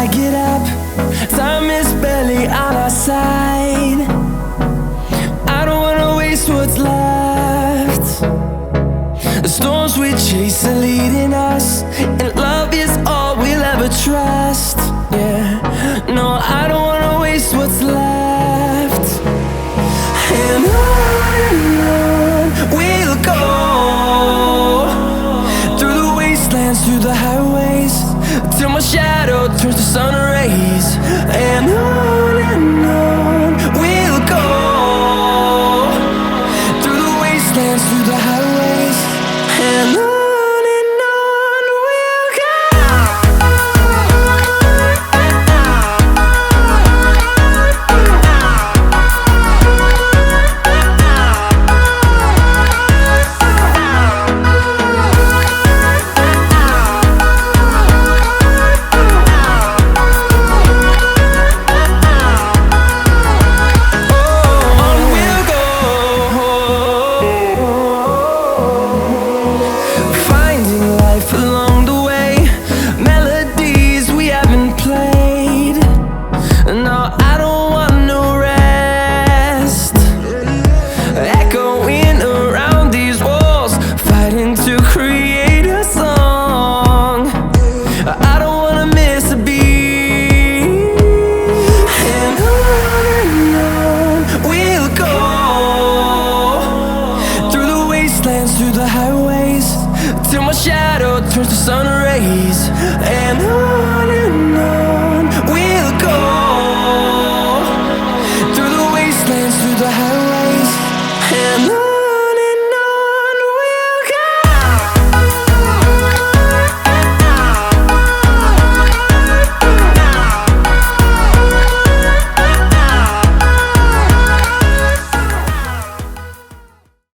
I get up, time is barely on our side. I don't wanna waste what's left. The storms we chase are leading us, and love is all we'll ever trust. Yeah, no, I don't wanna waste what's left. And